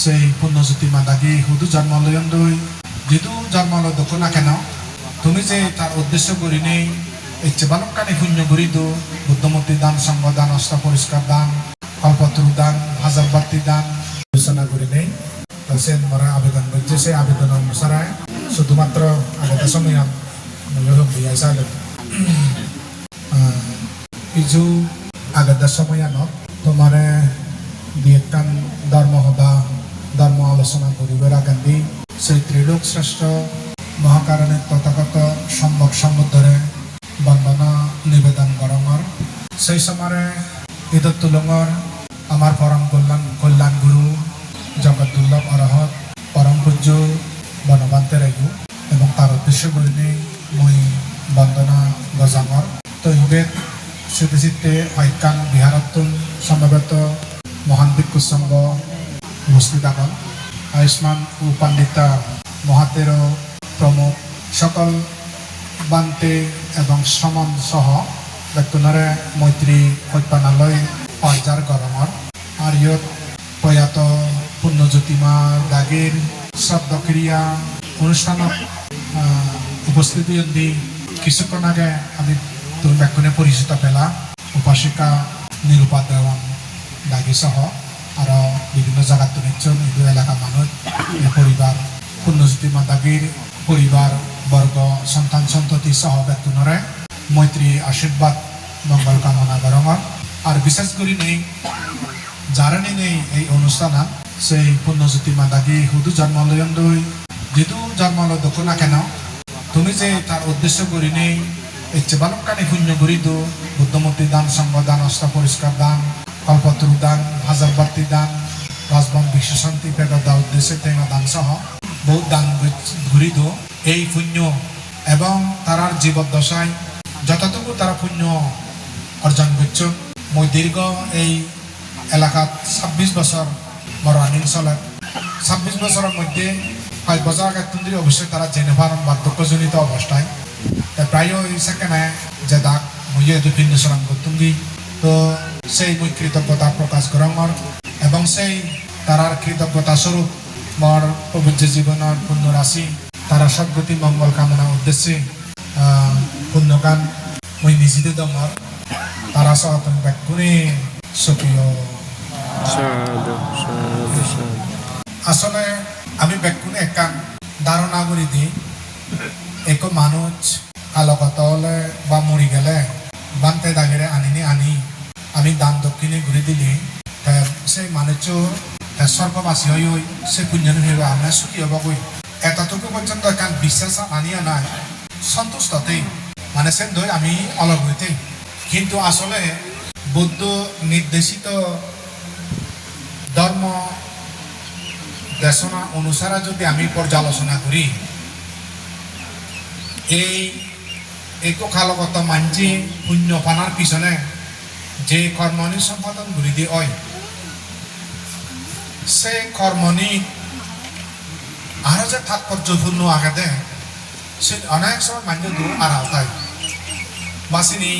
সেই পুণ্যজ্যোতি মাদাগী হুদু জন্মালয়ন দই যেহেতু জন্মালয় দক্ষ না কেন তুমি যে তার উদ্দেশ্য করি নেই ইচ্ছে বালকানে শূন্য করি দো বুদ্ধমূর্তি দান সঙ্গ দান অস্ত্র পরিষ্কার দান কল্পতরু দান হাজার বাতি দান আলোচনা করি নেই সে মরা আবেদন করছে সেই আবেদন অনুসারে শুধুমাত্র আগের সময় বিয়াইছা কিছু আগের সময় তোমার বিয়েকান ধর্ম হবা ধর্ম আলোচনা করিবার আগান্দি সেই ত্রিলোক শ্রেষ্ঠ মহাকারণের তথাগত সম্ভব সম্বুদ্ধরে বন্দনা নিবেদন গরমর সেই সময় ঈদত তুলঙর আমার পরম কল্যাণ গুরু জগৎ দুর্লভ অরহত পরম পূজ্য বনবান্তে রাইগু এবং তার উদ্দেশ্য করিনি মই বন্দনা গজামর তো ইবেদ সিদ্ধে সিদ্ধে ঐকান বিহারাত্তুন সমবেত মহান ভিক্ষু সংঘ উপস্থিত আগন আয়ুষ্মান ও পণ্ডিতা মহাতের প্রমুখ সকল বান্তে এবং সমান সহ ব্যক্তিনরে মৈত্রী সত্যানালয় অর্জার গরমর আর ইয়ত প্রয়াত পুণ্যজ্যোতিমা দাগের শ্রাদ্ধক্রিয়া অনুষ্ঠানত উপস্থিতি দি কিছুক্ষণ আগে আমি তুমি ব্যাকুণে পরিচিত পেলা উপাসিকা নিরূপা দেওয়ান দাগি সহ আর বিভিন্ন জায়গাত নিচ্ছন এই এলাকার মানুষ পরিবার পুণ্যজ্যোতিমা দাগির পরিবার বর্গ সন্তান সন্ততি সহ ব্যক্তিনরে মৈত্রী আশীর্বাদ মঙ্গল কামনা গরমর আর বিশেষ করে নেই যারা নেই এই অনুষ্ঠান সেই পুণ্যজ্যোতিমা দাগি হুদু জন্মালয়ন দই যেহেতু জন্মালয় দক্ষ না কেন তুমি যে তার উদ্দেশ্য করি নেই ইচ্ছে বালকানে শূন্য করি দো বুদ্ধমূর্তি দান সঙ্গ দান অস্ত্র পরিষ্কার দান কল্পতরু দান হাজার বাতি দান রাজবন বিশ্ব শান্তি পেগদা উদ্দেশ্যে তেঙ্গা দান সহ বহুত দান ঘুরি দো এই পুণ্য এবং তারার জীবদ্দশায় যতটুকু তারা পুণ্য অর্জন করছে মই দীর্ঘ এই এলাকাত 26 বছর বড় রানিং চলে 26 বছরের মধ্যে 5 বছর আগে তুমি অবশ্যই তারা জেনে পারেন বার্ধক্যজনিত অবস্থায় প্রায় সেখানে যে দাগ মুইয়ে দুপিন্দ সরাম তুমি তো সেই মুই কৃতজ্ঞতা প্রকাশ করমর এবং সেই তারার কৃতজ্ঞতা স্বরূপ মর পবিত্র জীবনের পুণ্য রাশি তারা সদ্গতি মঙ্গল কামনা উদ্দেশ্যে পুণ্যগান মুই নিজেদের দমর তারা সহ তুমি ব্যাকুণে সক্রিয় আসলে আমি ব্যাকুণে একান ধারণা করি দিই এক মানুষ আলোকত হলে বা মরি গেলে বানতে দাগেরে আনি আমি দান দক্ষিণে ঘুরে দিলি সেই মানুষ স্বর্গবাসী হই সে পুণ্যন হইবে আমরা সুখী হব কই এতটুকু পর্যন্ত একান বিশ্বাস আনিয়া নাই সন্তুষ্টতেই মানে সে ধর আমি অলগ হইতেই কিন্তু আসলে বুদ্ধ নির্দেশিত ধর্ম দেশনা অনুসারে যদি আমি পর্যালোচনা করি এই এককালগত মানজি পুণ্য পানার পিছনে যে কর্মনি সম্পাদন করে দিয়ে হয় সে কর্মনি আরো যে তাৎপর্যপূর্ণ আগে দেয় সে অনেক সময় মান্য দূর আর আওতায় বাসিনি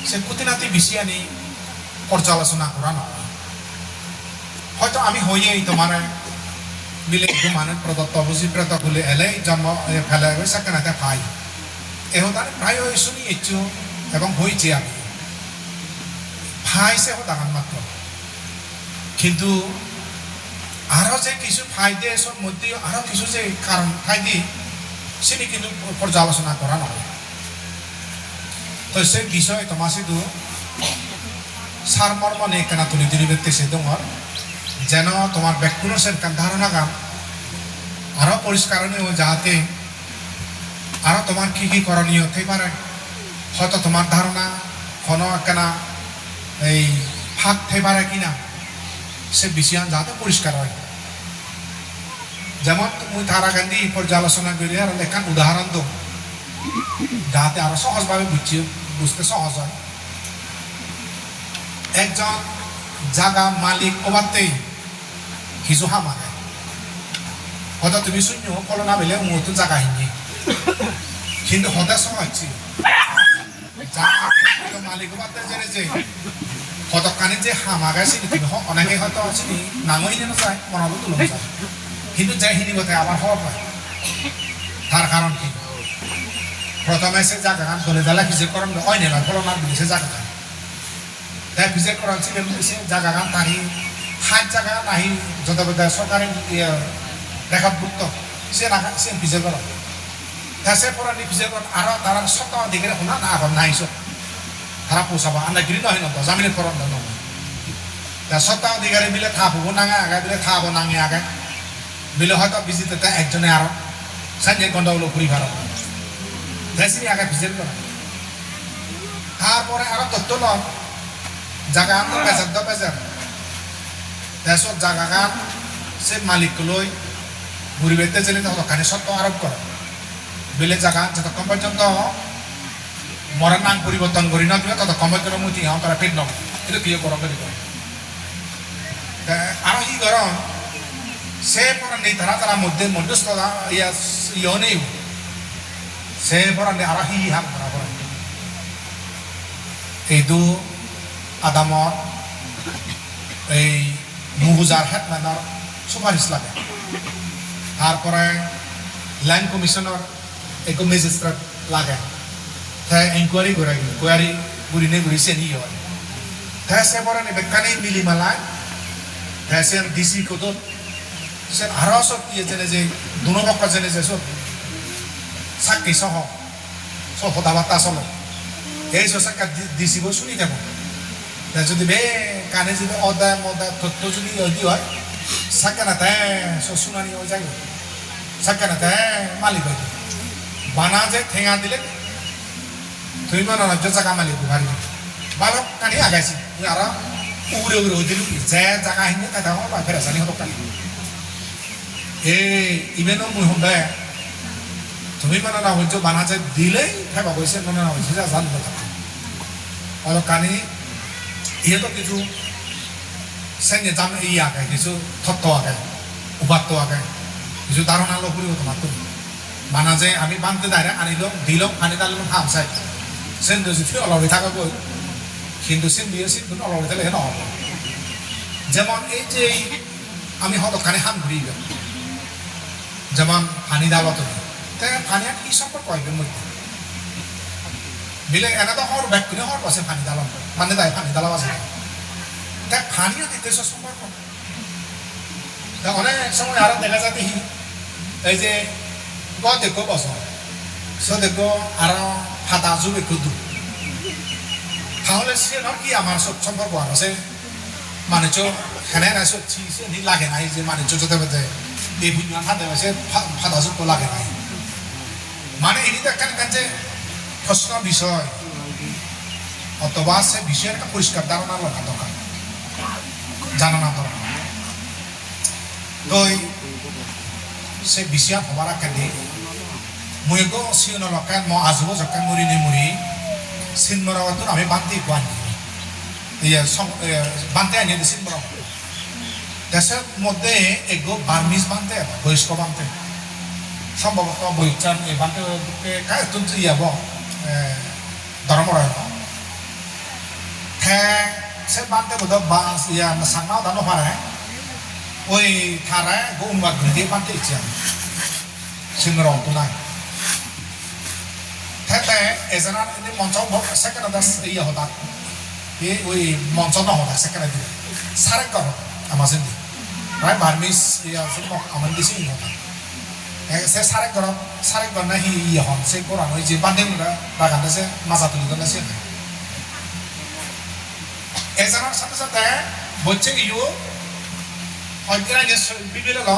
সে কুতিনাতি বেশি আনি পর্যালোচনা করা নয় হয়তো আমি হইয়েই তোমার মিলে মানুষ প্রদত্ত বুঝি প্রেত বলে এলেই জন্ম ফেলে সেখানে পাই এহতার প্রায় শুনি ইচ্ছু এবং হয়েছে আমি ফাইছে দাগান মাত্র কিন্তু আরো যে কিছু ফাইদে এসব মধ্যে আরো কিছু যে কারণ ফাইদি সেটি কিন্তু পর্যালোচনা করা নয় তো সেই বিষয়ে তোমার শুধু সারমর্ম নেই কেনা তুলি তুলি ব্যক্তি সে তোমার যেন তোমার ব্যক্তির সেরকম ধারণা গান আরো পরিষ্কার যাতে আরো তোমার কি কি করণীয় হতে পারে হয়তো তোমার ধারণা কোনো একখানা এই ফাঁক থাকতে পারে কিনা সে বিষয় যাতে পরিষ্কার হয় যেমন তুমি তারা গান্ধী পর্যালোচনা করি আর লেখান উদাহরণ দো যাতে আরো সহজভাবে বুঝতে সহজ হয় একজন জায়গা মালিক ওবারতেই কিছু হামারে হয়তো তুমি শূন্য কলনা বেলে মতো জায়গা হিনি কিন্তু হতে সময় ছিল মালিক ওবারতে জেনে যে কতকানি যে হামাগায় চিনি তুমি অনেকে হয়তো চিনি নাঙই যেন চায় মনাবো তুলো চায় কিন্তু যাই হিনি বলতে আবার হওয়া পায় তার কারণ কি প্রথমে সে জায়গা গান ধরে জ্বালা ভিজে করেন ওই নেলা ফলনার বিদেশে জায়গা গান তাই ভিজে করান ছিলেন সে জায়গা গান তাহি হাত জায়গা নাহি যত সরকারি রেখাভুক্ত সে রাখা সে ভিজে করেন তা সে পরানি ভিজে করেন আরো তারা সপ্তাহ দিকে শুনা না এখন নাইছো তারা পোষাবা আন্না গিরি নয় নতো জামিনের করন নয় তা সপ্তাহ দিকে মিলে থাপবো নাঙে আগে দিলে থাপো নাঙে আগে মিলে হয়তো ভিজিতে একজনে আরো সাঞ্জে গন্ডাগুলো ঘুরি ভাড়া দেশি আগে ভিজে করেন তারপরে আরো তথ্য লন জায়গা আনতো বেজার দেশত জায়গা গান সে মালিকলৈ ঘুরি বেড়তে চলে ততখানি সত্য আরোপ করে বেলে জায়গা যতক্ষণ পর্যন্ত মরার নাম পরিবর্তন করি না দিবে ততক্ষণ পর্যন্ত মুতি হওয়া তারা পেট নব কিন্তু কি করো করি করে আরো কি করন সে পরে নেই তারা মধ্যে মধ্যস্থ ইয়ে নেই সে পরে আরো হি হাত করা করে এই দু আদামর এই মুগুজার হেডম্যানের সুপারিশ লাগে তারপরে ল্যান্ড কমিশনের এক ম্যাজিস্ট্রেট লাগে তাই এনকোয়ারি করে কোয়ারি গুড়ি নে গুড়ি সে নিয়ে হয় তাই সে পরে বেকানি মিলি মালায় তাই সে ডিসি কত সে আরো সব ইয়ে জেনে যে দুনো পক্ষ জেনে যে সব সাক্ষী সহ সব কথাবার্তা চলে এই সব সাক্ষাৎ ডিসি বই শুনি যাব যদি বে কানে যদি অদায় মদায় তথ্য যদি অদি হয় সাক্ষাৎ শুনানি হয়ে যায় সাক্ষাৎ মালিক হয়ে বানা যে ঠেঙা দিলে তুই মানে রাজ্য জায়গা মালিক ভারি ভালো কানি আগাইছি আর উড়ে হয়ে দিল যে জায়গা হিনে তাই বা ফেরাসানি হতো কানি ইভেনো মুই হলে তুমি মানে না হইছো বানা যে দিলেই ফেবা গৈছে মানে না হয়েছে যা জানবো থাকে অলপ কানি ইহেতো কিছু সেনে জান ই আগে কিছু তথ্য আগে উপাত্ত আগে কিছু ধারণা লোক তোমার করি মানা যে আমি বানতে দাঁড়ে আনিল দিল আনি দাঁড়ালাম হাম চাই সেন যদি অলরে থাকা বই কিন্তু সেন দিয়ে সেন কিন্তু অলরে থাকলে নহব যেমন এই যে আমি হতখানে হাম ঘুরি যেমন পানি দালত তাই পানি কি সম্পর্ক হইবেন মধ্যে মিলে এনে তো হর ব্যাগ কিনে হর আছে পানি দালাম মানে দায় পানি দালাম আছে তাই পানিও দিতে সম্পর্ক অনেক সময় আরো দেখা যাতে এই যে গ দেখো বছর সো দেখো আরো হাতা জুবে কুদু তাহলে সে কি আমার সব সম্পর্ক আর আছে মানে চো হেনে না সত্যি সে লাগে নাই যে মানে চো যেতে বেতে এই বিজ্ঞান হাতে আছে হাতা জুব লাগে নাই মানে এটি একটা কাছে প্রশ্ন বিষয় অথবা সে বিষয়ের একটা পরিষ্কার ধারণা রাখা দরকার জানা না দরকার তো সে বিষয় হবার আগে মুইগো সিউন লকান ম আজবো জকান মুরি নি মুরি সিনমরাওয়াতুন আমি বান্তি কোয়ান ইয়া বান্তি আনি সিনমরাও দেশের মধ্যে এগো বার্মিজ বান্তি বয়স্ক বান্তি সম্ভবত বইচান এই বান্তিকে কায় তুন ইয়া ব ধর্মরায় হ্যাঁ সে বান্তি বোধ বাস ইয়া সাংনাও দানো পারে ওই থারায় গো উনবাদ দিয়ে বান্তি ইচ্ছা সিনমরাও তো নাই thế এজনা এনে মঞ্চ সেকেন্ড দাস ইয়া হতা এই ওই মঞ্চ না হতা সেকেন্ড দিয়ে সারে কর আমাজন দি রাই বার্মিস ইয়া সব আমন দিছি হতা সে সারে কর না হি ইয়া হন সে কোরআন ওই যে বান্দে মুরা বাগান সে মাজা তুলি দনা সে এজনার সাথে সাথে বলছে ইউ অগ্রা যে বিবিলে ল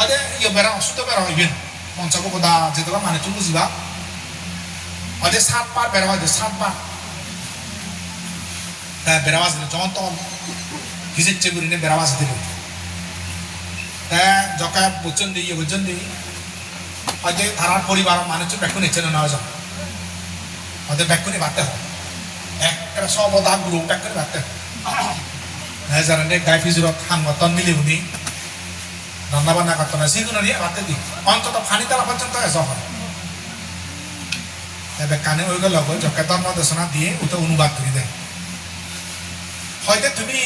আদে ইয়া বেরা সুতো বেরা হইবেন মঞ্চকে কোদা যেটা মানে তুমি বুঝিবা অদে 7 বার বেরা হয় 7 বার তা বেরাওয়াজ দিল যখন তখন হিজেচ্ছে গুরিনে বেরাওয়াজ দিল তা জকা বচন দি অদে ধারার পরিবার মানুষ বেকুন ইচ্ছে না যাও অদে বেকুনে বাতে হয় একটা সবদা গুরু বেকুনে বাতে হ্যাঁ জানেন গাইফিজুরত হামতন মিলিবনি রান্না বান্না করতো না সেগুলো নিয়ে বাতে দি অন্তত ফানি তালা পর্যন্ত এসব হয় এবার কানে ওই গেল যকে ধর্ম দেশনা দিয়ে ওটা অনুবাদ করে দেয় হয়তো তুমি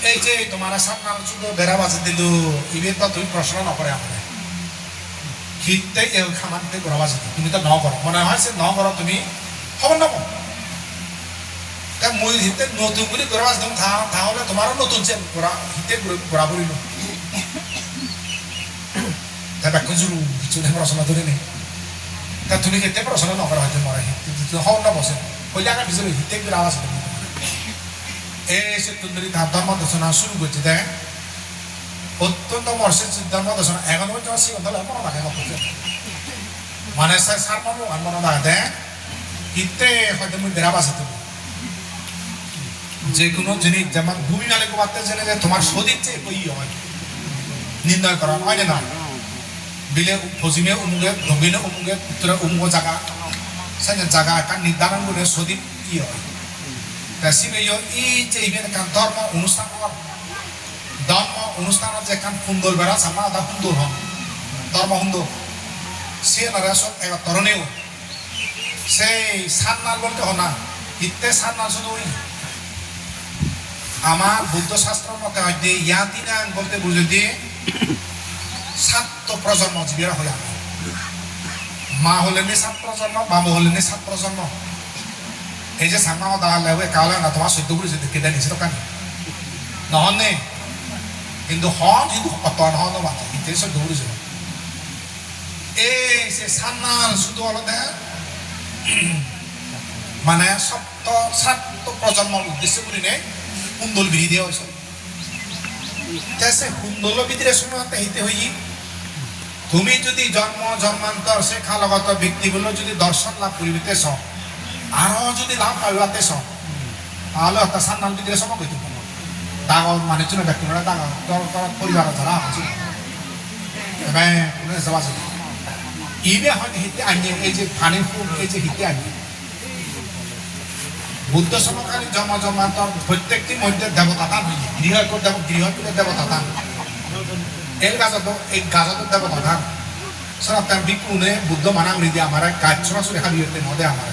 এই যে তোমার সামনে শুধু বেড়া বাজে দিল ইভেন তো তুমি প্রশ্ন নকরে আমার হিতে খামারতে ঘোরা বাজে তুমি তো ন করো মনে হয় সে ন করো তুমি খবর নকর তা মই হিতে নতুন করে ঘোরা বাজ তুমি তাহলে তোমারও নতুন চেন ঘোরা হিতে ঘোরা পড়িল তা ব্যাখ্যা জুড়ু কিছু পড়াশোনা ধরে নেই তা তুমি কেতে পড়াশোনা নকরা হয়তো মরা হিতে হও না বসে হইলে আগে ভিজে হিতে ঘোরা বাজ এসে তুমি ধর্ম দর্শনা শুরু করছে দেখ অত্যন্ত মর্ষের ধর্ম দর্শনা এখন পর্যন্ত সিগন্ধ মনে রাখে মানে সার মনে রাখে দেখ হিতে হয়তো মুই বেড়া বাজে তুমি যে কোনো জিনিস যেমন ভূমি মালিক বাড়তে জেনে যে তোমার সদির চেয়ে বই হয় নির্ণয় করা হয় না বিলে ফজিমে উমুগে ধবিনে উমুগে উত্তরে উমুগ জায়গা সে জায়গা একটা নির্ধারণ করে সদির ই হয় সিবেয় এই যে ইভেন কান ধর্ম অনুষ্ঠানত যে কান সুন্দর বেড়া সামা আদা সুন্দর হন ধর্ম সুন্দর সে নারা সব এক তরণেও সেই সাত নাল বলতে হনা ইতে সাত নাল শুধু আমার বুদ্ধ শাস্ত্র মতে হয় যে ইয়াতিনা বলতে বুঝে দিয়ে সাত প্রজন্ম জীবেরা হয়ে আমি মা হলেনি সাত প্রজন্ম বাবা হলেনি সাত প্রজন্ম এই যে সামনা দাঁড়া লাগবে কালে না তোমার সদ্য করে যদি কেটে নিছে তো কানি নহনে কিন্তু হন কিন্তু অতন হন বাকি ইতে সদ্য করে যাব এই সে সান্নাল শুধু আলাদা মানে সপ্ত সাত প্রজন্মর উদ্দেশ্য করে নেই কুন্দল বিধি দেওয়া হয়েছে সে কুন্দল বিধির সময় হিতে হই তুমি যদি জন্ম জন্মান্তর শিক্ষাগত ব্যক্তিগুলো যদি দর্শন লাভ করিতে চাও আরো যদি লাভ পাইবাতে চাও তাহলে একটা সান্নাল বিধির সময় কইতে ডাঙর মানুষজন ব্যক্তিরা ডাঙর পরিবার যারা আছে এবার যাওয়া যায় ইবে হয়তো হিতে আনিয়ে এই যে ফানি ফুল এই যে হিতে আনিয়ে বুদ্ধ সমকালীন জন্মান্তর প্রত্যেকটি মধ্যে দেবতা দান হয়েছে গৃহ দেবতা দান এই গাজত দেবতা দান সারা তার বিকুনে বুদ্ধ মানা করে দিয়ে আমার গাছ সরাসরি হাবি হতে মধ্যে আমার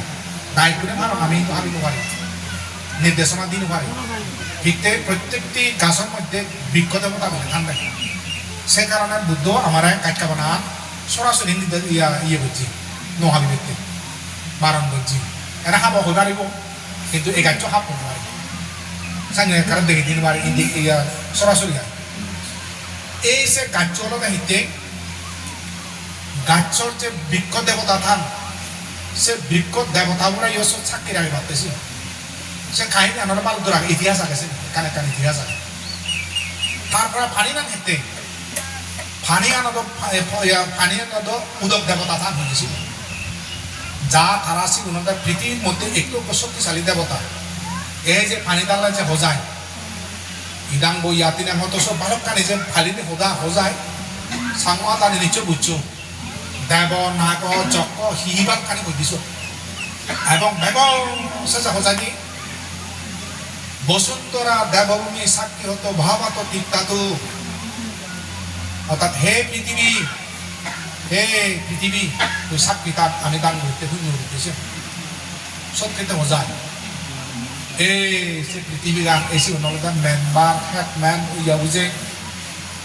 দায় করে মারো আমি তো হাবি পারি নির্দেশনা দিন পারি হিতে প্রত্যেকটি গাছের মধ্যে বৃক্ষ দেবতা বলে ধান রাখে সে কারণে বুদ্ধ আমার কাটকা বানা সরাসরি ইয়ে করছি নহাবি ব্যক্তি বারণ করছি এরা হাব হয়ে পারিব কিন্তু এই গাছ হাব করতে পারি সাংঘে কারণ দেখে দিন পারি সরাসরি এই সে গাছ হলো হিতে গাছর যে বৃক্ষ দেবতা থান সে বৃক্ষ দেবতা গুলা ইয়ে সব চাকরি আমি ভাবতেছি সে কাহিনী আমার বালুদুর আগে ইতিহাস আছে কানে কানে ইতিহাস আছে তারপরে ফানি না খেতে ফানি আনন্দ উদক দেবতা থান হয়েছিল যা তারা ছিল ওনাদের পৃথিবীর মধ্যে একটু শক্তিশালী দেবতা এই যে পানি দাল্লা যে হোজায় ইদাং বই ইয়াতিনা মতো সব বালক কানি যে ফালিনি হোজায় সাংমা তানি নিশ্চয় বুঝছো দেব নাগ যক হিহিবাদ কানি বুঝিছ এবং বেগম সে হোজানি বসুন্ধরা দেবভূমি সাক্ষী হতো ভাবাত তীর্থাতু অর্থাৎ হে পৃথিবী তুই সাক্ষী তার আমি দান করতে শূন্য করতেছে সত্যিতে মজায় এই সে পৃথিবী গান এসে অনুদান মেম্বার হেডম্যান ইয়া বুঝে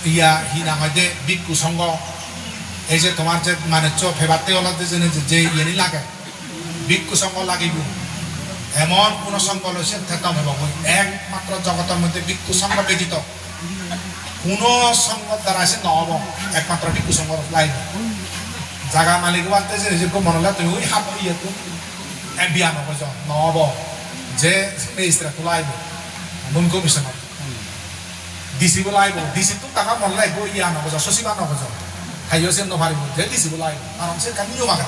ইয়া হি না হয় যে বিক্ষু সঙ্গ এই যে তোমার যে মানে ফেবারতে ওলাতে যে ইয়ে লাগে বিক্ষু সঙ্গ লাগিব এমন কোন সঙ্গ লৈছে থেতম হব একমাত্র জগতের মধ্যে বিক্ষু সঙ্গ ব্যতীত কোন সঙ্গত দ্বারা আছে নহব একমাত্র বিক্ষু সঙ্গ লাইন জাগা মালিক বাদতে যে নিজেকে মনলে তুমি ওই হাত ইয়েতো বিয়া নবজ নহব যে রেজিস্ট্রারটো লাইব মুন কমিশনত ডিসি লাইব ডিসিটো টাকা মন লাইব ইয়া নবজ সচিবা নবজ খাইও সে নভারিব যে ডিসি লাইব কারণ সে কানি নিয়ম আগে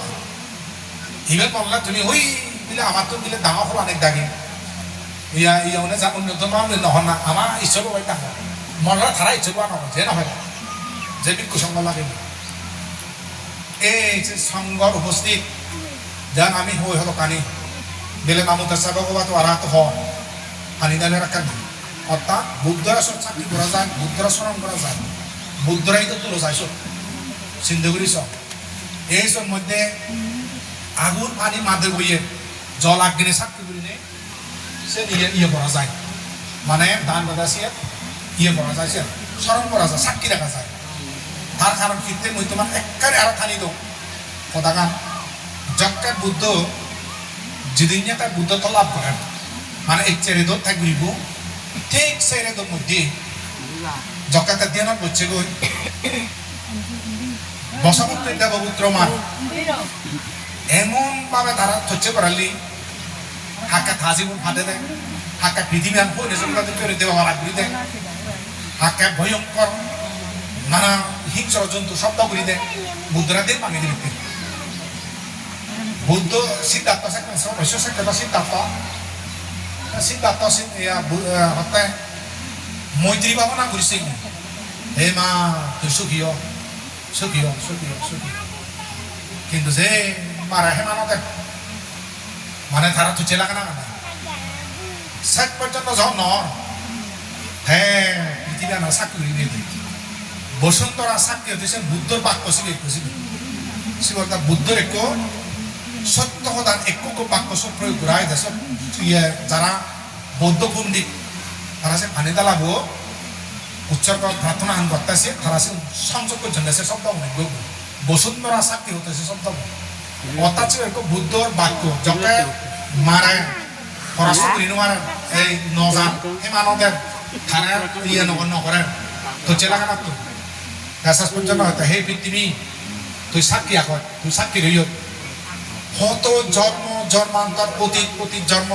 ইবে মনলা তুমি ওই বিলে আমার তো বিলে ডাঙৰ ফল অনেক দাগে ইয়া মানে যা উন্নত মানে নহন না আমার ইচ্ছা বাই ডাঙৰ মনলা ধারা ইচ্ছা নহব যে নহয় যে বিক্ষু সঙ্গ লাগে এই যে সঙ্গর উপস্থিত যান আমি হই হলো কানি বেলে নামুতা সাবগবাত আরাত হ পানি দালে রাখান অর্থাৎ বুদ্ধরা সব চাকরি করা যায় বুদ্ধরা স্মরণ করা যায় বুদ্ধরাই তো তুলো যায় সব সিন্ধুগুড়ি সব এই সব মধ্যে আগুন পানি মাদে বইয়ে জল আগ্নে সাক্ষী করি নে সে ইয়ে করা যায় মানে দান বাদাসিয়া করা যায় স্মরণ করা যায় সাক্ষী রাখা যায় তার কারণ ক্ষেত্রে মই তোমার একবারে আরো থানি দো কথাগান যক্কার বুদ্ধ যেদিন তার বুদ্ধ তো লাভ করেন মানে এক চেরে দো থাক ঘুরিব ঠিক সেরে দোর মধ্যে যক্কাতে দিয়ে না বলছে গই বসমুদ্র দেবপুত্র মা এমন ভাবে তারা থচ্ছে করালি হাক্কা থাজিবুন ফাটে দেয় হাক্কা পৃথিবী আর বই নেশনকাদের করে দেওয়া মারা ঘুরি দেয় হাক্কা ভয়ঙ্কর নানা হিংস্র জন্তু শব্দ ঘুরি দেয় বুদ্ধরা দিয়ে ভাঙে দিতে বুদ্ধ সিদ্ধার্থ অবশ্য সাক্ষাৎ সিদ্ধার্থ হত্যায় মৈত্রী ভাবনা ঘুরিছে হে মা তুই সুখীয় কিন্তু যে মারা হে মানতে মানে তারা তুই চেলা কেনা কেনা শেষ পর্যন্ত যখন নর হ্যাঁ পৃথিবী না সাক্ষী দিয়ে বসুন্ধরা সাক্ষী হতেছে বুদ্ধর বাক্য শিবতা বুদ্ধর এক সত্য সদান একো বাক্য সব প্রয়োগ করা হয় দেশ যারা বৌদ্ধ পণ্ডিত তারা সে পানি দালাবো উৎসর্গ প্রার্থনা আন করতেছে তারা সে সংযোগ করছেন সে শব্দ বসুন্ধরা সাক্ষী হতেছে শব্দ অর্থাৎ বুদ্ধর বাক্য যকে মারায় পরাশক্তি মারে এই নজান এই মানবের থানা ইয়ে নকরেন তো চেলাখানা তো শেষ পর্যন্ত হয়তো হে পৃথিবী তুই সাক্ষী আকর তুই সাক্ষী রইয় হত জন্ম জন্মান্তর প্রতি জন্ম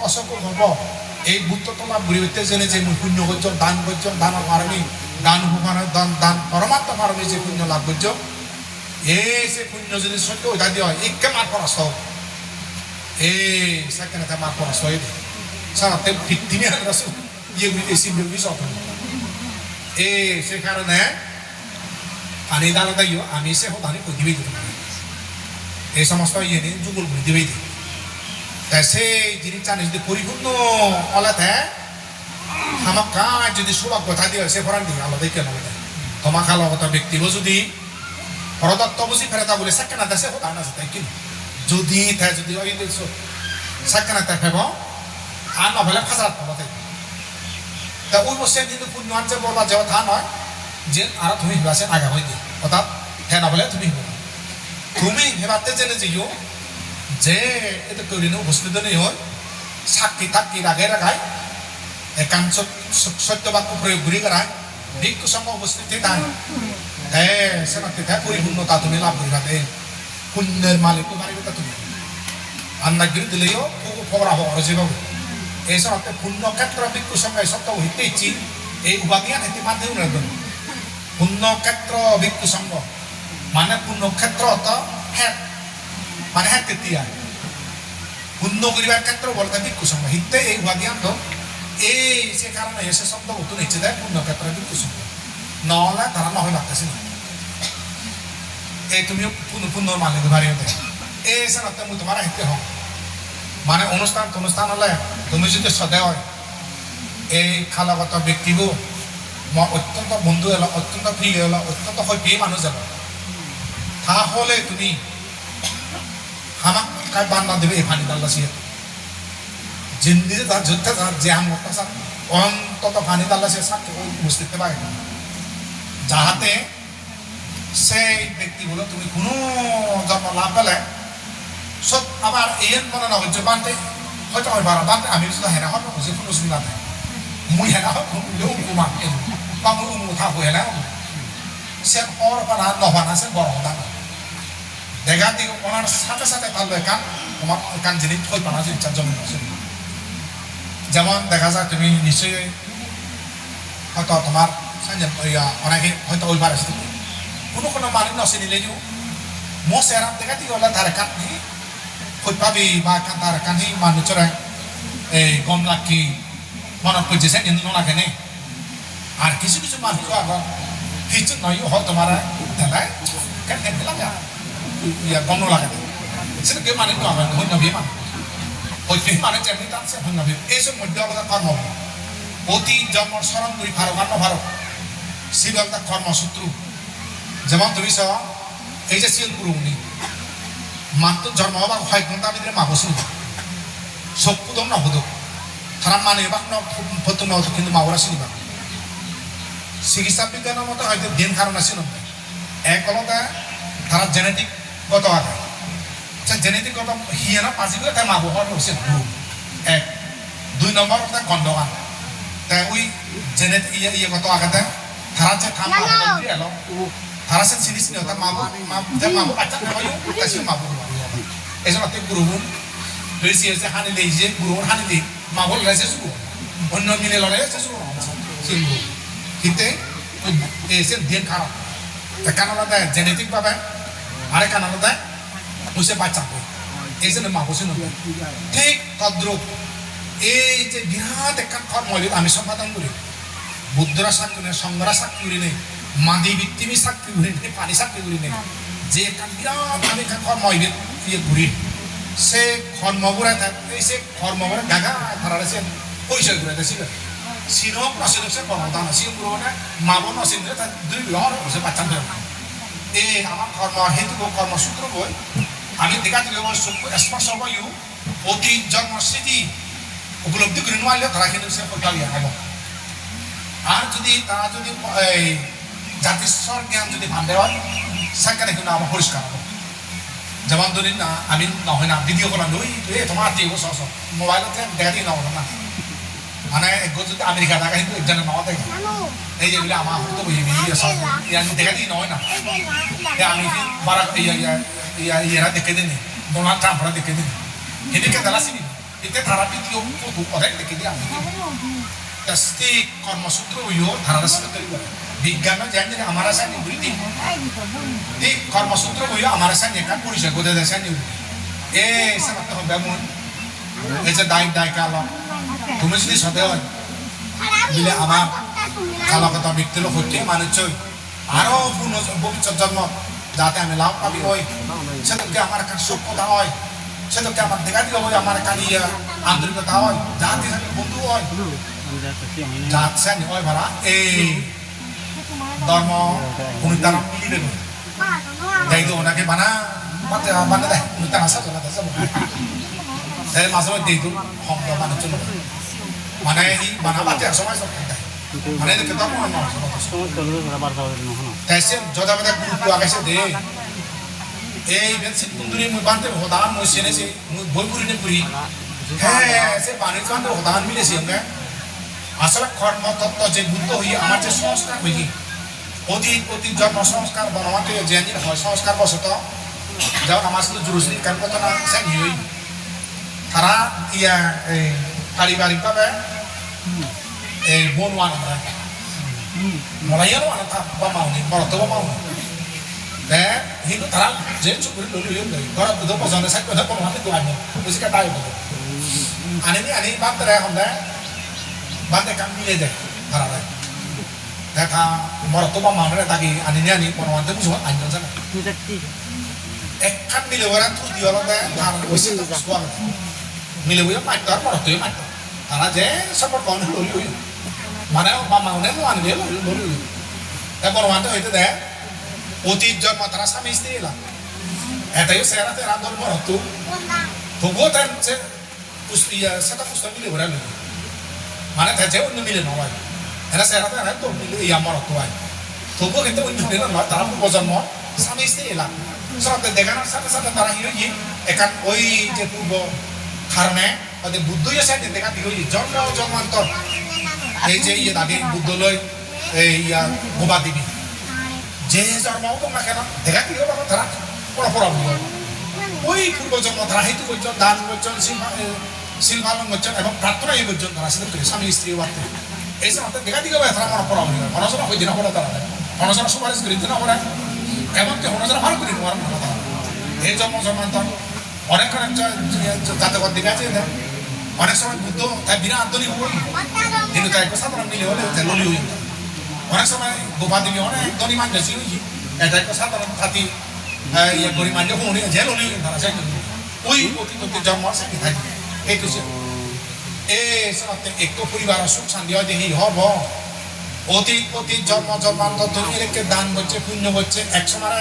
অসংখ্য হব এই বুদ্ধ তোমার বুড়িতে জেনে যে পুণ্য করছ দান করছ দানের কারণে দান দান পরমাত্ম কারণে যে পুণ্য লাভ করছ এই যে পুণ্য যদি সত্য ওইটা দিয়ে হয় একে মার পরাস্ত এই সেখানে মার পরাস্ত হয়ে সারাতে পৃথিবী ইয়ে এসি সব এই সে কারণে পানি দালাতে আমি সে হতানি কই দিবি এই সমস্ত ইয়ে নিয়ে যুগল করে দিবি তাই সেই জিনিসটা যদি পরিপূর্ণ অলাতে আমার কাজ যদি সৌভাগ্য থাকে সে ফরান দিকে আলাদাই কেন তোমার খালাগত ব্যক্তিও যদি পরদত্ত বুঝি ফেরতা বলে সেকেন্ড দেশে হতা না তাই কি যদি তাই যদি ওই সেকেন্ড তাই ফেব আর নভেলে ফাঁসার পাবো তা ওই বসে কিন্তু পুণ্য আনছে বলবা যে তা নয় যে আর তুমি হিবাসে আগা হয়ে দিই অর্থাৎ হ্যাঁ নভেলে তুমি হেবাতে জেনে যেও যে এটা করিনো উপস্থিত নেই হয় সাক্ষী থাকি রাগে রাখায় একাংশ সত্যবাক্য প্রয়োগ ঘুরি করায় ভিক্ষু সঙ্গ উপস্থিতি তাই হ্যাঁ সেনাতে তাই পরিপূর্ণতা তুমি লাভ করি রাখে পুণ্যের মালিক মারিবে তা তুমি আন্নাগিরি দিলেও খবরা হওয়ার যেভাবে এই সময় পুণ্য ক্ষেত্র ভিক্ষু সঙ্গ সত্য হইতে ইচ্ছি এই উপাধিয়ান এটি মাধ্যমে রাখবেন পুণ্য ক্ষেত্র ভিক্ষু সঙ্গ মানে পুণ্য ক্ষেত্র তো হ্যাঁ মানে হ্যাঁ কেতিয়া পুণ্য করিবার ক্ষেত্র বলতে ভিক্ষু সঙ্গ হিতে এই উপাধিয়ান তো এই সে কারণে এসে শব্দ উত্তর নিচ্ছে দেয় পুণ্য ক্ষেত্র ভিক্ষু সঙ্গ নহলে তারা নহয় লাগতেছে না এই তুমিও পুণ্যর মালিক ভারিয়ে দেয় এই সারাতে মুই তোমার হিতে হও মানে অনুষ্ঠান হলে তুমি যদি সদায় হয় এই খালাগত ব্যক্তিবোৰ মই অত্যন্ত বন্ধু এলো অত্যন্ত প্রিয় এলো অত্যন্ত সভ্যী মানুষ এলো তাহলে তুমি আমাক কাই বান্না দেবে এই পানি ডাল আছে জিন্দিতে তার যুদ্ধে তার যে আম করতে অন্তত পানি ডাল আছে সাথে বুঝতে পারে যাহাতে সেই ব্যক্তিগুলো তুমি কোনো জন্ম লাভ পেলে সব আবার এন মনে না হচ্ছে বানতে হয়তো হয় বারা বানতে আমি যদি হেনা হন বুঝে কোনো অসুবিধা নেই মুই হেনা হন উমা বা মুই উমু থাকবো হেনা সে অর পানা নবানা সে বড় হতা দেখা দিক ওনার সাথে সাথে ভালো একান তোমার একান জিনিস হই পানা জিনিস জমি আছে যেমন দেখা যায় তুমি নিশ্চয়ই হয়তো তোমার অনেকে হয়তো ওই বার আসতে কোনো মানুষ নচিনিলেও মো সেরাম দেখা দিকে হলে তার একান পাবি বা তার কানি মানুষরা এই গম লাকি মনত করছে কিন্তু নালাগে নে আর কিছু কিছু মানুষ আবার কিছু নয় হয় তোমার দেলায় কেন লাগে গম লাগে সেটা কেউ মানে তো আমার হন্য বিয়ে মানে ওই মানে যেমনি টানছে হন্য বিয়ে এইসব মধ্যে আলাদা কর্ম অতি জন্ম স্মরণ করি ভারত অন্য ভারত শিবতা কর্মসূত্র যেমন তুমি সব এই যে শিল গুরু উনি মাত্র জন্ম হওয়ার 6 ঘন্টা ভিতরে মা বসুন সব পুদম না হুদক তারা মানে বাক ন প্রথম ন কিন্তু মাওরা চিনিবা চিকিৎসা বিজ্ঞানের মতো হয়তো দিন কারণ আছে নয় এক হলতে তারা জেনেটিক গত আছে জেনেটিক গত হিয়ানা পাজিবে তাই মাবো হওয়ার হচ্ছে এক দুই নম্বর তাই গন্ধকান তাই ওই জেনেটিক ইয়ে গত আগাতে তারা যে কাম এলো তারা সে চিনি চিনি তার মাবো মাবো বাচ্চা খাওয়াই তাই সে মাবো এই জন্য গুরুগুণ হয়েছে যে হানি লেগেছে গুরুগুণ হানি দিই মাবো লাইছে শুরু অন্য মিলে লড়াই আছে শুরু চিনবো কিন্তু এসে দিন খারাপ কারণ আলাদা জেনেটিক ভাবে আরেক আলাদা হচ্ছে বাচ্চা এই জন্য মা বসে নয় ঠিক তদ্রুপ এই যে বিরাট একখান কর্মবিদ আমি সম্পাদন করি বুদ্ধরা সাক্ষী নেই সংঘরা সাক্ষী করি নেই মাদি বৃত্তিমি সাক্ষী করি নেই পানি সাক্ষী করি নেই যে একখান বিরাট আমি একখান কর্মবিদ ইয়ে ঘুরি সে কর্মগুড়ায় থাকে সে কর্মগুড়া গাগা তারা সে পরিচয় ঘুরে দেয় সিনো নসিন সে কর্মদান সিন গুরুনে মাবো নসিন তা দুই লহর সে বাচ্চা দেয় এই আমার কর্ম হেতু কর্মসূত্র বই আমি দেখা দিলে স্পর্শ বই অতি জন্ম স্মৃতি উপলব্ধি করে নেওয়ালে তারা কিন্তু সে পরিচালিত হব আর যদি তারা যদি জাতিস্বর জ্ঞান যদি ভান্ডে হয় সেখানে কিন্তু আমার পরিষ্কার হব যেমন ধরি না আমি নহয় না ভিডিও করা নই তোমার দিয়ে সস মোবাইলতে দেখা দিয়ে নয় না মানে যদি আমেরিকা টাকা কিন্তু একজনের মামা দেখে এই যেগুলো আমার তো দেখা দিই নয় না আমি বারা ইয়েরা দেখে দিন ডোনাল্ড ট্রাম্পরা দেখে দিন এদিকে তারা চিনি এতে তারা দ্বিতীয় অনেক দেখে দিই আমি কর্মসূত্র হইও ধারা বিজ্ঞান জানি আমার আশা নিবি এই কর্মসূত্র হইও আমার আশা নিয়ে পরিচয় করে দেশা নিবি এই সাথে হবে এমন এই যে দায় কালো তুমি যদি সদে হয় দিলে আমার কালকতা ব্যক্তির হচ্ছে মানুষ আরো ভবিষ্যৎ জন্ম যাতে আমি লাভ পাবি হয় সেটাকে আমার একটা সভ্যতা হয় সেটাকে আমার দেখা দিলে হয় আমার একটা আন্তরিকতা হয় যাতে বন্ধু হয় যাচ্ছে হয় ভাড়া এই ধর্ম অনুদান মিলি দেবে তাই তো ওনাকে বানা বানা দেয় অনুদান আসা চলা তাই মাঝে মাঝে দিয়ে দিন শব্দ মানে চলে মানে এই বানা বাতে সময় সব মানে এদিকে ধর্ম তাই সে যদা বেদা গুরুত্ব আগাইছে দে এই বেনসি কুন্দুরি মুই বানতে হদান মুই সেনেছে মুই বই করি নে করি হ্যাঁ সে বাণিজ্য বানতে হদান মিলেছে আমরা আসলে কর্ম তত্ত্ব যে বুদ্ধ হই আমার যে সংস্কার হই অতীত জন্ম সংস্কার বনমাতে যে হয় সংস্কার বসত যেমন আমার সাথে জুরুসলি কান কথা না সে নিই তারা ইয়া এই পারিবারিকভাবে এই বনওয়ান আমরা মলাইয়ানো আনা বা মাউনি বরত বা মাউনি দে হিন্দু তারা যে চুকুরি লুলু লই ঘর দুধ পছন্দ সাইড কথা বনওয়ান তো আনি বুঝি কা তাই আনি বাদ রে হন্দা বাদে কাম মিলে যায় তারা দেখা বরত বা মাউনি তাকি আনি বনওয়ান তো বুঝো আনি জানা একখান মিলে ওরা তুই দিওলা দে তার ওইসে স্কোয়াল মিলে বইয়া মাইট তার বরত মাইট তারা যে সপোর্ট কোন লই মানে বা মাউনে তো আনি লই বনওয়ান তো হইতে দে অতীত জন্ম তারা স্বামী স্ত্রী এলা এটাই সেরা তেরা ধর্ম হতো তবুও তার যে পুষ্টিয়া সেটা পুষ্টি মিলে ওরা মিলে মানে তাই যে অন্য মিলে নয় এরা সেরা তেরা তো মিলে এই আমার হতো হয় তবুও কিন্তু অন্য মিলে নয় তারা প্রজন্ম স্বামী স্ত্রী এলা সব দেখানোর সাথে সাথে তারা ইয়ে এখান ওই যে পূর্ব কারণে ওদের বুদ্ধ এসে দেখা দিল জন্ম জন্মান্তর এই যে ইয়ে দাবি বুদ্ধ লয় এই গোবা দেবী যে জন্মাও তো না কেন দেখা দিল বাবা তারা পড়া ওই পূর্বজন্ম তারা হেতু করছেন দান করছেন শিলভালন করছেন এবং প্রার্থনা এই করছেন তারা সেটা করে স্বামী স্ত্রী বাড়তে এই সময় দেখা দিল তারা মনে পড়া হয়ে অনশনা হয়ে দিন পড়া তারা অনশনা সুপারিশ করে দিন পড়া এমনকি অনশনা ভালো করে নেওয়ার মনে কথা এই জন্ম জন্মান্তর অনেক জাতকর দিকে আছে অনেক সময় বুদ্ধ তাই বিনা আন্তরিক হই কিন্তু তাই সাধারণ মিলে হলে ললি হই অনেক সময় গোপা দেবী অনেক ধনী মান বেশি হই এটা একটা সাধারণ খাতি গরিব মান যখন উনি যে ললি হই তারা সেই ওই অতীত জন্ম সাথে থাকে এইটো এই সময় একটু পরিবার সুখ শান্তি হয় দেখি হব অতীত জন্মান্তর ধনী রেখে দান করছে পুণ্য করছে একসময়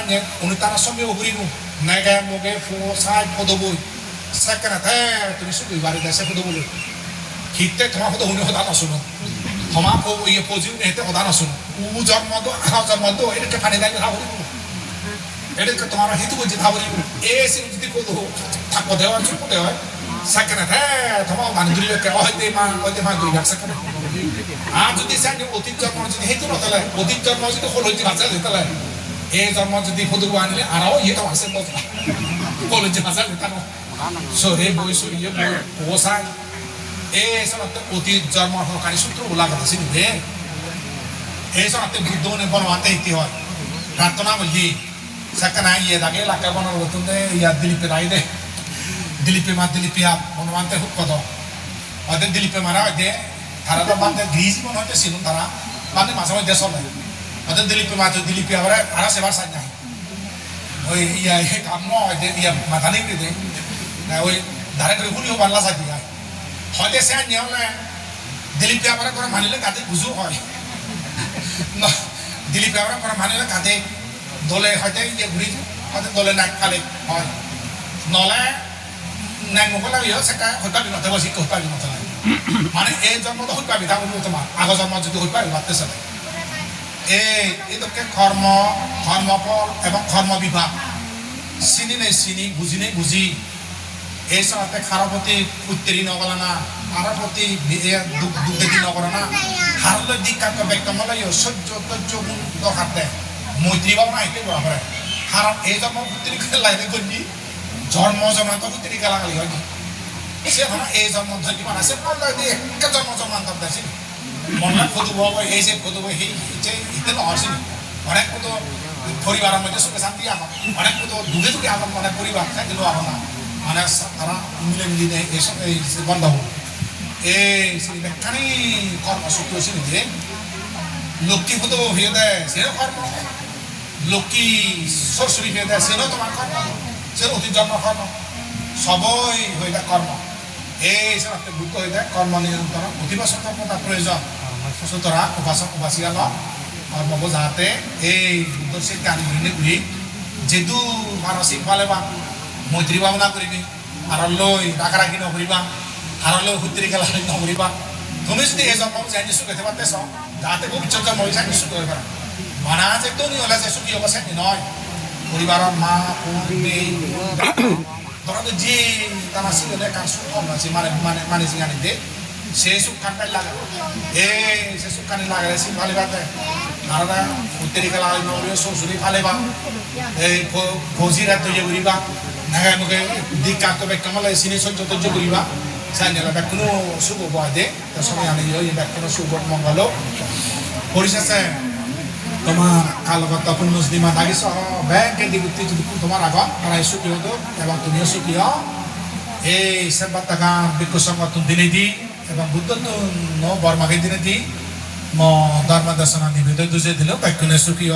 উনি তারা সঙ্গে ঘুরিব নাইগা মুগে ফো সাইড পদ বই সেখানে তুমি শুধু বাড়ি দেশে পদ বলি হিতে তোমার হতো উনি হতা নশুনো তোমা ইয়ে ফৌজি হেতে হতা নশুনো উ জন্মতো আ জন্মতো এটাকে ফানি দাই কথা বলি এটাকে তোমার হিতু বুঝি কথা বলি এ সে যদি কো থাকো দেওয়া চুপ দেওয়া সাকেনা হ্যাঁ তোমার বান্ধবীকে হইতে মা দুই ব্যবসা করে আর যদি সাকে অতীত জন্ম যদি হেতু নতলে অতীত জন্ম যদি হল হইতে ভাষা দিতলে এই জন্ম যদি ফদুর আনলে আরও ইয়ে তো আসে তো কলেজে ভাষা দিতানো সরে বয়স ইয়ে পোষায় এই সমস্ত অতীত জন্ম সহকারী সূত্র ওলাগত সিনে এই সমস্ত বুদ্ধ বনবাতে ইতি হয় প্রার্থনা বললি সাকানা ইয়ে দাগে লাকা বনার বতুনে ইয়া দিলীপে রাই দে দিলীপে মা দিলীপিয়া বনবাতে হুক কত ওদের দিলীপে মারা হইতে তারা তো বান্ধে গ্রিজ মনে হইতে সিনুন তারা বান্ধে মাঝে মধ্যে চলে ওদের দিলীপে মা তো দিলীপি আবার আর সেবার সাজ নাই ওই ইয়া কাম হইতে ইয়া মাথা নেই দে ওই ধারে করে হুলিও বাল্লা সাজি যায় হয়তো সে নিয়ে হলে দিলীপ ব্যাপারে করে মানিলে কাঁধে বুঝু হয় দিলীপ ব্যাপারে করে মানিলে কাঁধে দলে হয়তো ইয়ে ঘুরি হয়তো দলে নাক খালে হয় নলে নাক মুখলা ইয়ে সেটা হইতে পারি নতে বসি হইতে পারি নতে মানে এই জন্ম তো হইতে পারি তা বলবো তোমার আগৰ জন্ম যদি হইতে পারি ভাবতে চলে এইটোকে কর্ম কর্মফল এবং কর্ম বিভাগ চিনি নেই চিনি বুঝি নেই বুঝি এই সময় খারাপতি উত্তেরি নগলা না খারাপতি দুঃখেদি নগর না হারলে দীক্ষা ব্যক্ত মলাই সহ্য তহ্য দরকার দেয় মৈত্রী বাবু না এটাই বলা হয় খারাপ এই জন্ম উত্তেরি লাইনে করবি জন্ম জন্মান্ত উত্তেরি গালাগালি হয়নি সে মানে এই জন্ম যদি মানে সে বললে দিয়ে একটা জন্ম জন্মান্ত দেখছি মনে ফদু বব এই যে ফদু সেই যে ইতে নহসিনি অনেক কত পরিবারের মধ্যে সুখে শান্তি আমার অনেক কত দুঃখে দুঃখে আমার মানে পরিবার কিন্তু আমার না মানে তারা মিলে মিলিয়ে এসব এই বন্ধ হল এই সেখানে কর্মসূত্র ছিল যে লক্ষ্মী হতো হয়ে দেয় সেও কর্ম লক্ষ্মী সরস্বতী হয়ে দেয় সেও তোমার কর্ম সে অতীত জন্ম কর্ম সবই হয়ে দেয় কর্ম এই সব একটা গুরুত্ব হয়ে দেয় কর্ম নিয়ন্ত্রণ অতিবা সতর্কতা প্রয়োজন সুতরাং উপাসক উপাসিকা কর্মব যাতে এই বুদ্ধ শিক্ষা আনি ঘুরি যেহেতু মানসিক ভালে বা মৈত্রী ভাবনা করবি আর লই ডাকারাকি নকরিবা আর লই হুত্তরি খেলা নকরিবা তুমি যদি এই জন্ম চাইনি সুখ খেতে পারতেছ যাতে ভবিষ্যৎ জন্ম চাইনি সুখ হয়ে পারা মানা যে তুমি হলে যে সুখী হব সেটি নয় পরিবারের মা ধরো যে তারা ছিল কার সুখ কম আছে মানে মানে মানে জিগানি দে সে সুখ কানটাই লাগে সে সুখ কানি লাগালে সে ভালো বাতে আর হুত্তরি খেলা শ্বশুরি ভালে বা এই ফৌজি রাত তৈরি করিবা নাগাই মুখে দিক কাকতে ব্যাখ্যা চিনি সহ্য তহ্য করিবা চাই নিলে ব্যাখ্যানো শুভ বয় দে তার সময় আনি এই ব্যাখ্যানো শুভ মঙ্গল পরিশেষে তোমার কালগত পুণ্যদিমা দাগিস ব্যাংকের দিকে যদি তোমার আগত তারাই সুখী হতো এবং তুমিও সুখী হও এই সেবা টাকা বিক্ষু সংগঠন দিনে দি এবং বুদ্ধ বর্মাকে দিনে দি ধর্ম দর্শনা নিবেদন দুজে দিল ব্যাখ্যানে সুখী